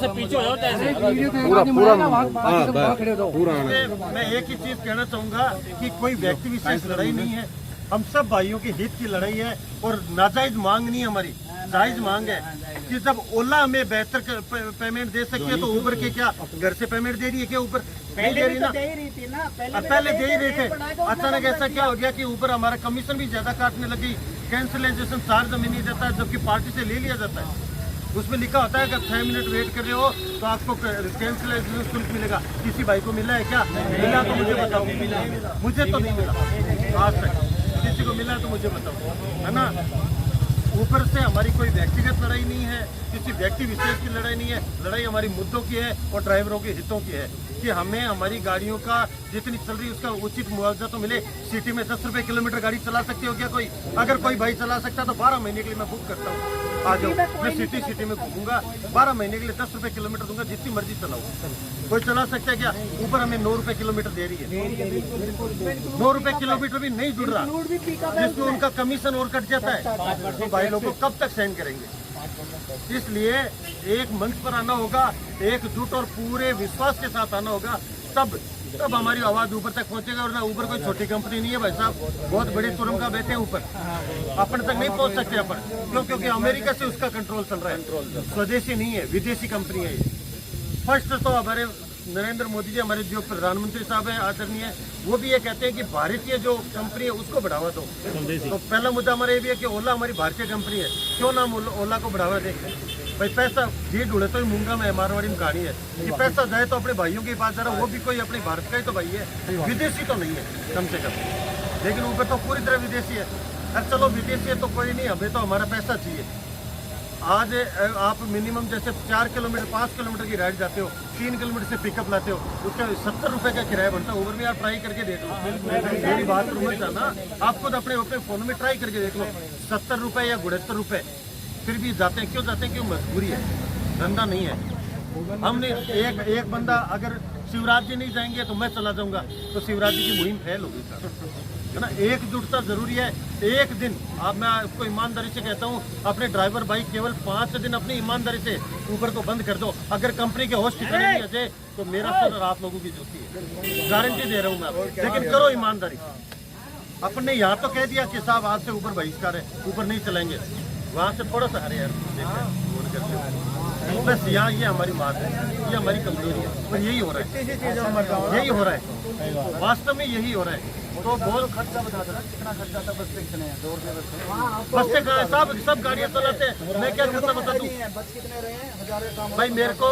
पीछे हो जाओ जैसे पूरा मैं एक ही चीज कहना चाहूंगा कि कोई व्यक्ति विशेष लड़ाई नहीं है, हम सब भाइयों के हित की लड़ाई है और नाजायज मांग नहीं हमारी, जायज मांग है कि जब ओला हमें बेहतर पेमेंट दे सकती है तो उबर के क्या घर से पेमेंट दे रही है क्या? ऊबर नहीं दे रही ना, पहले दे ही रहे थे। अचानक ऐसा क्या हो गया कि ऊपर हमारा कमीशन भी ज्यादा काटने लगी, कैंसिलेशन चार्ज हमें नहीं देता है जबकि पार्टी से ले लिया जाता है। उसमें लिखा होता है कि 6 मिनट वेट कर रहे हो तो आपको कैंसिलेशन शुल्क मिलेगा। किसी भाई को मिला है क्या? मिला तो मुझे बताओ, मुझे तो नहीं मिला आज तक। किसी को मिला तो मुझे बताओ, है ना। ऊपर से हमारी कोई व्यक्तिगत लड़ाई नहीं है, किसी व्यक्ति विशेष की लड़ाई नहीं है, लड़ाई हमारी मुद्दों की है और ड्राइवरों के हितों की है कि हमें हमारी गाड़ियों का जितनी चल रही है उसका उचित मुआवजा तो मिले। सिटी में 10 रुपए किलोमीटर गाड़ी चला सकते हो क्या कोई? अगर कोई भाई चला सकता है तो 12 महीने के लिए मैं बुक करता हूँ, आ जाओ, मैं सिटी में घूमूंगा, 12 महीने के लिए 10 रुपए किलोमीटर दूंगा, जितनी मर्जी चलाऊँ। कोई चला सकता है क्या? ऊपर हमें 9 रुपए किलोमीटर दे रही है, 9 रुपए किलोमीटर भी नहीं जुड़ रहा, जिसमें उनका कमीशन और कट जाता है। तो भाई लोगों को कब तक सहन करेंगे? इसलिए एक मंच पर आना होगा, एकजुट और पूरे विश्वास के साथ आना होगा, तब हमारी आवाज ऊपर तक पहुंचेगा। और ना ऊपर कोई छोटी कंपनी नहीं है भाई साहब, बहुत बड़े तुरम का बैठे हैं ऊपर, अपन तक नहीं पहुंच सकते अपन, क्यों? क्योंकि अमेरिका से उसका कंट्रोल चल रहा है, स्वदेशी नहीं है, विदेशी कंपनी है ये। फर्स्ट तो हमारे नरेंद्र मोदी जी, हमारे जो प्रधानमंत्री साहब है आदरणीय, वो भी ये कहते हैं कि भारतीय जो कंपनी है उसको बढ़ावा दो। तो पहला मुद्दा हमारा ये भी है कि ओला हमारी भारतीय कंपनी है, क्यों ना ओला को बढ़ावा दे? भाई पैसा जी ढूंढे तो मूंगा में मारवाड़ी में कहानी है कि पैसा जाए तो अपने भाइयों के पास जा रहा, वो भी कोई अपने भारत का ही तो भाई है, विदेशी तो नहीं है कम से कम। लेकिन ऊपर तो पूरी तरह विदेशी है। अरे चलो विदेशी है तो कोई नहीं, हमें तो हमारा पैसा चाहिए। आज आप मिनिमम जैसे 4 किलोमीटर 5 किलोमीटर की राइड जाते हो, 3 किलोमीटर से पिकअप लाते हो, उसका 70 रुपए का किराया बनता है। ऊबर में आप ट्राई करके देख लो, मेरी बात मत जाना, आप खुद अपने फोन में ट्राई करके देख लो, 70 रुपए या 72 रुपए, फिर भी जाते हैं। क्यों जाते हैं? क्यों? मजबूरी है, धंधा नहीं है। हमने एक बंदा अगर शिवराज जी नहीं जाएंगे तो मैं चला जाऊंगा, तो शिवराज जी की मुहिम फेल होगी है ना। एकजुटता जरूरी है। एक दिन मैं आपको ईमानदारी से कहता हूँ, अपने ड्राइवर भाई केवल 5 दिन अपनी ईमानदारी से ऊबर को बंद कर दो। अगर कंपनी के होस्ट ठिकाने नहीं आते तो मेरा सर और आप लोगों की ज्योति है, गारंटी दे रहा हूँ मैं। लेकिन करो ईमानदारी। अपन ने यहाँ तो कह दिया कि साहब आज से ऊबर बहिष्कार है, ऊपर नहीं चलेंगे, वहाँ से थोड़ा सा हरे यार बस। यहाँ ये हमारी बात है, ये हमारी कमजोरी है और यही हो रहा है, यही हो रहा है, वास्तव में यही हो रहा है। तो बहुत खर्चा बता देना, कितना खर्चा था बस से कितने हैं? 2 रुपये बस से साहब सब गाड़ियाँ चलाते हैं, मैं क्या खर्चा बता दूँ? बस कितने रहे हैं? हजारों। भाई मेरे को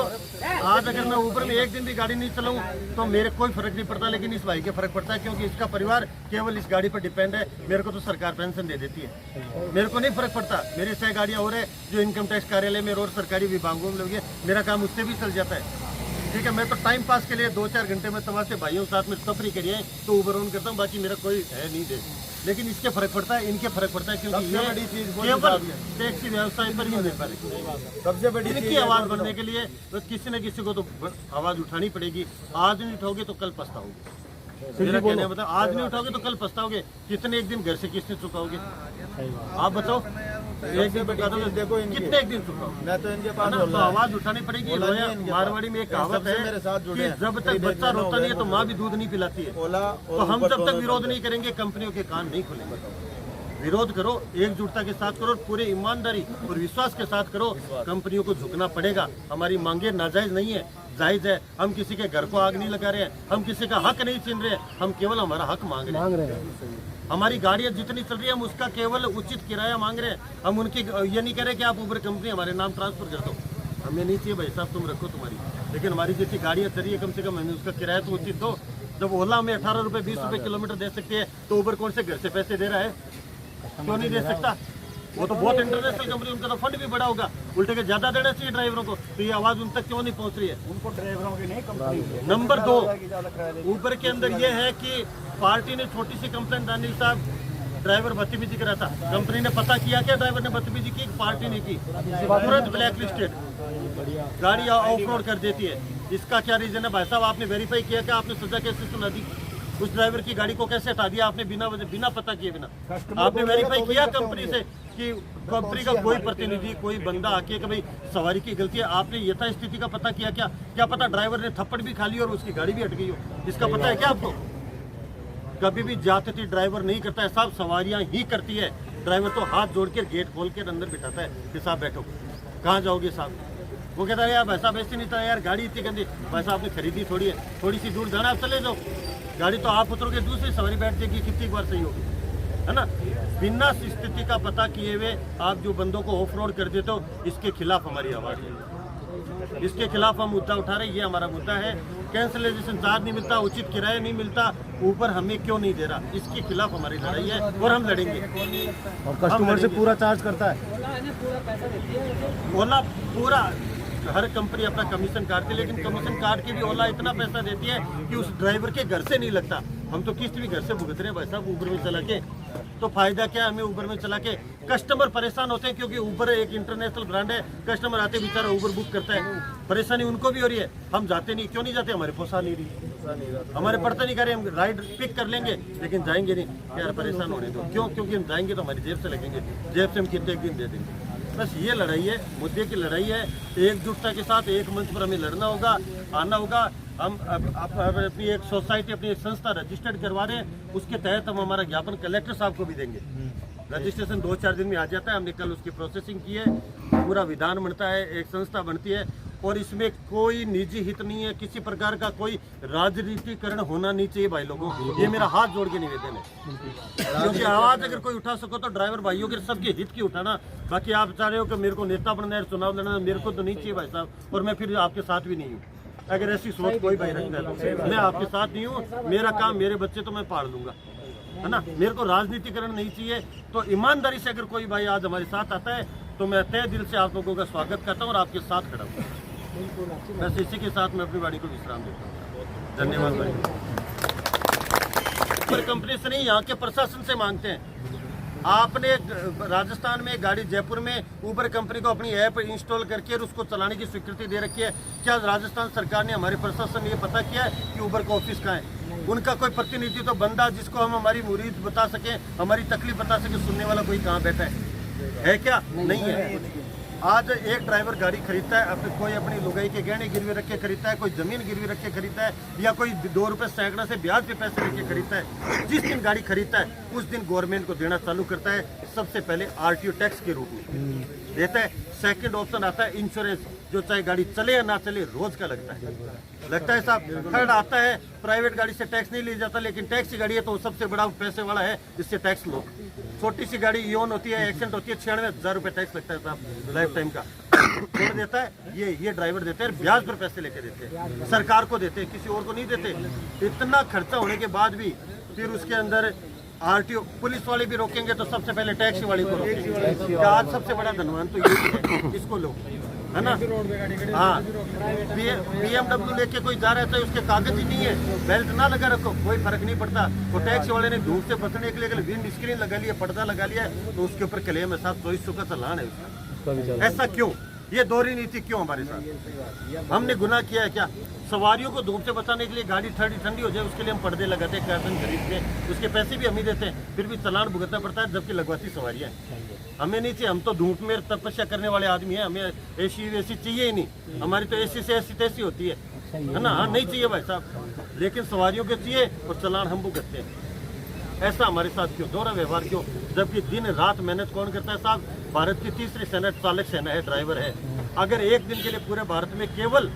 आज अगर मैं ऊपर में एक दिन भी गाड़ी नहीं चलाऊँ तो मेरे कोई फर्क नहीं पड़ता, लेकिन इस भाई के फर्क पड़ता है, क्योंकि इसका परिवार केवल इस गाड़ी पर डिपेंड है। मेरे को तो सरकार पेंशन दे देती है, मेरे को नहीं फर्क पड़ता। मेरी 6 गाड़ियाँ हो रहे जो इनकम टैक्स कार्यालय में और सरकारी विभागों में लगी है, मेरा काम उससे भी चल जाता है। ठीक है, मैं तो टाइम पास के लिए 2-4 घंटे में तमाशे भाइयों साथ में तफरी करिए तो ऊबर ऑन करता हूँ, बाकी मेरा कोई है नहीं दे। लेकिन इसके फर्क पड़ता है, इनके फर्क पड़ता है, क्योंकि ये बड़ी चीज केवल टैक्सी व्यवसाय पर ही निर्भर है। सबसे बड़ी इनकी आवाज बढ़ने के लिए बस किसी न किसी को तो आवाज उठानी पड़ेगी। आज नहीं उठाओगे तो कल पछताओगे। मेरा कहना है, बताओ, आज नहीं उठाओगे तो कल पछताओगे। कितने एक दिन घर से किसने चुकाओगे? आप बताओ, एक दिन बता दो, देखो कितने एक दिन चुकाओगे? मैं तो इनके पास तो आवाज उठानी पड़ेगी। मारवाड़ी में एक कहावत है कि जब तक बच्चा रोता नहीं है तो माँ भी दूध नहीं पिलाती है। तो हम जब तक विरोध नहीं करेंगे कंपनियों के कान नहीं खुलेंगे। विरोध करो, एकजुटता के साथ करो, पूरे ईमानदारी और विश्वास के साथ करो। कंपनियों को झुकना पड़ेगा। हमारी मांगे नाजायज नहीं है, जायज है। हम किसी के घर को आग नहीं लगा रहे हैं, हम किसी का हक नहीं छीन रहे हैं, हम केवल हमारा हक मांग रहे हैं। हमारी गाड़ियाँ जितनी चल रही है हम उसका केवल उचित किराया मांग रहे हैं। हम उनकी ये नहीं कह रहे कि आप ऊबर कंपनी हमारे नाम ट्रांसफर कर दो, हमें नहीं चाहिए भाई साहब, तुम रखो तुम्हारी, लेकिन हमारी जितनी गाड़ियाँ चल रही है कम से कम हमें उसका किराया तो उचित दो। जब ओला में 18 रुपये 20 रुपये किलोमीटर दे सकती है तो ऊबर कौन से घर से पैसे दे रहा है? क्यों नहीं दे सकता? वो तो बहुत इंटरनेशनल कंपनी, उनका तो फंड भी बड़ा होगा, उल्टे के ज्यादा देना चाहिए ड्राइवरों को। तो ये आवाज उन तक क्यों नहीं पहुंच रही है? उनको ड्राइवरों की नहीं कंपनी। नंबर 2, ऊबर के अंदर ये है कि पार्टी ने छोटी सी कंप्लेंट, दानिश साहब ड्राइवर बदतमीजी करा था, कंपनी ने पता किया क्या ड्राइवर ने बदतमीजी की? पार्टी ने की, तुरंत ब्लैक लिस्टेड, गाड़ी ऑफ रोड कर देती है। इसका क्या रीजन है भाई साहब? आपने वेरीफाई किया क्या? आपने सजा कैसे सुना दी? उस ड्राइवर की गाड़ी को कैसे हटा दिया आपने बिना पता किए? बिना आपने वेरीफाई किया कंपनी से कि कंपनी का कोई प्रतिनिधि, कोई बंदा आके कि भाई सवारी की गलती है, आपने यथास्थिति का पता किया क्या? क्या पता ड्राइवर ने थप्पड़ भी खा ली और उसकी गाड़ी भी हट गई हो, इसका पता है क्या आपको? कभी भी ज्यादती ड्राइवर नहीं करता है साहब, सवारियां ही करती है। ड्राइवर तो हाथ जोड़ के गेट खोल के अंदर बिठाता है कि साहब बैठो, कहाँ जाओगे साहब? वो कहता है यार भाई साहब ऐसे नहीं था यार, गाड़ी इतनी गंदी। भाई साहब आपने खरीदी थोड़ी है, थोड़ी सी दूर जाना, आप चले जाओ, गाड़ी तो आप उतरोगे दूसरी सवारी बैठ जाएगी, कितनी बार सही होगी, है ना? बिना स्थिति का पता किए हुए आप जो बंदों को ऑफ रोड कर देते हो, इसके खिलाफ हमारी आवाज़ है, इसके खिलाफ हम मुद्दा उठा रहे हैं। ये हमारा मुद्दा है। कैंसलेशन चार्ज नहीं मिलता, उचित किराया नहीं मिलता, ऊपर हमें क्यों नहीं दे रहा, इसके खिलाफ हमारी लड़ाई है और हम लड़ेंगे। और कस्टमर से पूरा चार्ज करता है ओला, पूरा हर कंपनी अपना कमीशन काटती है, लेकिन कमीशन काट के भी ओला इतना पैसा देती है कि उस ड्राइवर के घर से नहीं लगता। हम तो किस्त भी घर से भुगत रहे हैं भाई साहब ऊबर में चला के, तो फायदा क्या हमें ऊबर में चला के? कस्टमर परेशान होते हैं क्योंकि ऊबर एक इंटरनेशनल ब्रांड है, कस्टमर आते बेचारा ऊबर बुक करता है, परेशानी उनको भी हो रही है। हम जाते नहीं, क्यों नहीं जाते? हमारे पोसा नहीं रही, हमारे पड़ता नहीं करे, हम राइड पिक कर लेंगे लेकिन जाएंगे नहीं यार, परेशान होने दो। क्यों? क्योंकि हम जाएंगे तो हमारी जेब से लगेंगे, जेब से हम कितने एक दिन दे देंगे। बस ये लड़ाई है, मुद्दे की लड़ाई है। एकजुटता के साथ एक मंच पर हमें लड़ना होगा, आना होगा। हम अपनी एक सोसाइटी, अपनी एक संस्था रजिस्टर्ड करवा रहे हैं, उसके तहत हम हमारा ज्ञापन कलेक्टर साहब को भी देंगे। रजिस्ट्रेशन 2-4 दिन में आ जाता है, हमने कल उसकी प्रोसेसिंग की है, पूरा विधान बनता है, एक संस्था बनती है और इसमें कोई निजी हित नहीं है, किसी प्रकार का कोई राजनीतिकरण होना नहीं चाहिए भाई लोगों। ये मेरा हाथ जोड़ के निवेदन है, क्योंकि आवाज अगर कोई उठा सको तो ड्राइवर भाइयों के सबके हित की उठाना। बाकी आप चाह रहे हो कि मेरे को नेता बनना है, चुनाव लड़ना है, मेरे को तो नहीं चाहिए भाई साहब, और मैं फिर आपके साथ भी नहीं हूँ। अगर ऐसी सोच कोई भाई रखता है तो मैं आपके साथ नहीं हूँ। मेरा काम, मेरे बच्चे तो मैं पाल लूंगा, है ना? मेरे को राजनीतिकरण नहीं चाहिए। तो ईमानदारी से अगर कोई भाई आज हमारे साथ आता है तो मैं तहे दिल से आप लोगों का स्वागत करता हूँ और आपके साथ खड़ा हूँ। बस इसी के साथ मैं अपनी वाणी को विश्राम देता हूँ। धन्यवाद भाई। ऊबर कंपनी से नहीं, यहाँ के प्रशासन से मांगते हैं। आपने राजस्थान में गाड़ी, जयपुर में ऊबर कंपनी को अपनी ऐप इंस्टॉल करके और उसको चलाने की स्वीकृति दे रखी है। क्या राजस्थान सरकार ने, हमारे प्रशासन ने ये पता किया है कि ऊबर का ऑफिस कहाँ है? उनका कोई प्रतिनिधि तो बंदा जिसको हम हमारी मुरीद बता सकें, हमारी तकलीफ बता सके, सुनने वाला कोई कहाँ बैठा है क्या? नहीं है। आज एक ड्राइवर गाड़ी खरीदता है, कोई अपनी लुगाई के गहने गिरवी रख के खरीदता है, कोई जमीन गिरवी रख के खरीदता है, या कोई 2 रुपए सैकड़ा से ब्याज पे पैसे रख के खरीदता है। जिस दिन गाड़ी खरीदता है उस दिन गवर्नमेंट को देना चालू करता है। सबसे पहले RTO टैक्स के रूप में देता है। सेकंड ऑप्शन आता है इंश्योरेंस, जो चाहे गाड़ी चले या ना चले रोज का लगता है साहब। थर्ड आता है प्राइवेट गाड़ी से टैक्स नहीं लिया जाता, लेकिन टैक्सी गाड़ी है तो सबसे बड़ा पैसे वाला है, इससे टैक्स लो। छोटी सी गाड़ी इओन होती है, एक्सेंट होती है, 96,000 रुपए टैक्स लगता है साहब लाइफ टाइम का। छोड़ देता है ये ड्राइवर देते हैं, ब्याज पर पैसे लेके देते हैं, सरकार को देते हैं, किसी और को नहीं देते। इतना खर्चा होने के बाद भी फिर उसके अंदर RTO पुलिस वाले भी रोकेंगे तो सबसे पहले टैक्सी वाले को रोकेंगे। आज सबसे बड़ा धनवान तो ये है, इसको लो, है ना? हाँ, BMW लेके कोई जा रहा है, उसके कागज ही नहीं है, बेल्ट ना लगा रखो, कोई फर्क नहीं पड़ता। तो टैक्सी वाले ने धूप से बचने के लिए अगर विंड स्क्रीन लगा लिया, पर्दा लगा लिया, तो उसके ऊपर क्लेम है 724 का चालान है उसका। ऐसा क्यों? ये दोहरी नीति क्यों हमारे साथ? हमने गुनाह किया है क्या? सवारियों को धूप से बचाने के लिए गाड़ी ठंडी हो जाए उसके लिए हम पर्दे लगाते हैं, कर्टन खरीद के, उसके पैसे भी हम ही देते हैं, फिर भी चालान भुगतना पड़ता है, जबकि लगवाती सवारियां हमें नहीं चाहिए। हम तो धूप में तपस्या करने वाले आदमी हैं, हमें AC वैसी चाहिए ही नहीं। हमारी तो AC से ऐसी तैसी होती है ना? हाँ, नहीं चाहिए भाई साहब, लेकिन सवारियों के चाहिए और चालान हम भुगतते हैं। ऐसा हमारे साथ क्यों? दोहरा व्यवहार क्यों? जबकि दिन रात मेहनत कौन करता है साहब? भारत की तीसरी सेना चालक सेना है, ड्राइवर है। अगर एक दिन के लिए पूरे भारत में केवल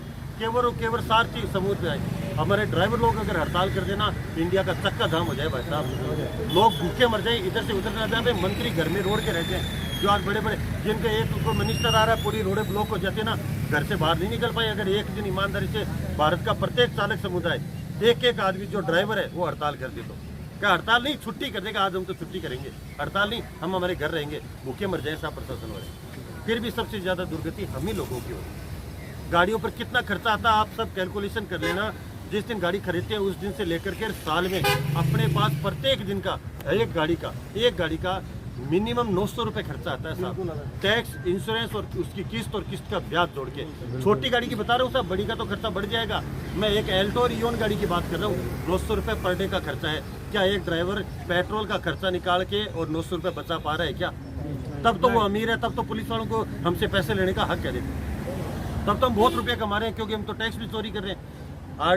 7 समूह जाए, हमारे ड्राइवर लोग अगर हड़ताल कर देना, इंडिया का चक्का जाम हो जाए भाई साहब। लोग भूखे मर जाए, इधर से उधर ना जाए, मंत्री घर में रोड के रह जाए। जो आज बड़े बड़े जिनके एक मिनिस्टर आ रहा है, पूरी रोडें ब्लॉक हो जाती है ना, घर से बाहर नहीं निकल पाए। अगर एक दिन ईमानदारी से भारत का प्रत्येक चालक समुदाय, एक आदमी जो ड्राइवर है वो हड़ताल कर दे, तो क्या हड़ताल नहीं, छुट्टी कर देगा। आज हम तो छुट्टी करेंगे, हड़ताल नहीं, हम हमारे घर रहेंगे, भूखे मर जाए साहब प्रशासन वाले। फिर भी सबसे ज्यादा दुर्गति हम ही लोगों की होगी। गाड़ियों पर कितना खर्चा आता है आप सब कैलकुलेशन कर लेना। जिस दिन गाड़ी खरीदते हैं उस दिन से लेकर के साल में अपने पास प्रत्येक दिन का एक गाड़ी का मिनिमम 900 रुपये खर्चा आता है साहब। टैक्स, इंश्योरेंस और उसकी किस्त और किस्त का ब्याज जोड़ के। छोटी गाड़ी की बता रहा हूँ साहब, बड़ी का तो खर्चा बढ़ जाएगा। मैं एक एल्टो और इओन गाड़ी की बात कर रहा हूँ, 900 रुपये पर डे का खर्चा है। क्या एक ड्राइवर पेट्रोल का खर्चा निकाल के और 900 रुपये बचा पा रहा है क्या? तब तो वो अमीर है, तब तो पुलिस वालों को हमसे पैसे लेने का हक है। तब तो हम बहुत रुपये कमा रहे हैं, क्योंकि हम तो टैक्स भी चोरी कर रहे हैं।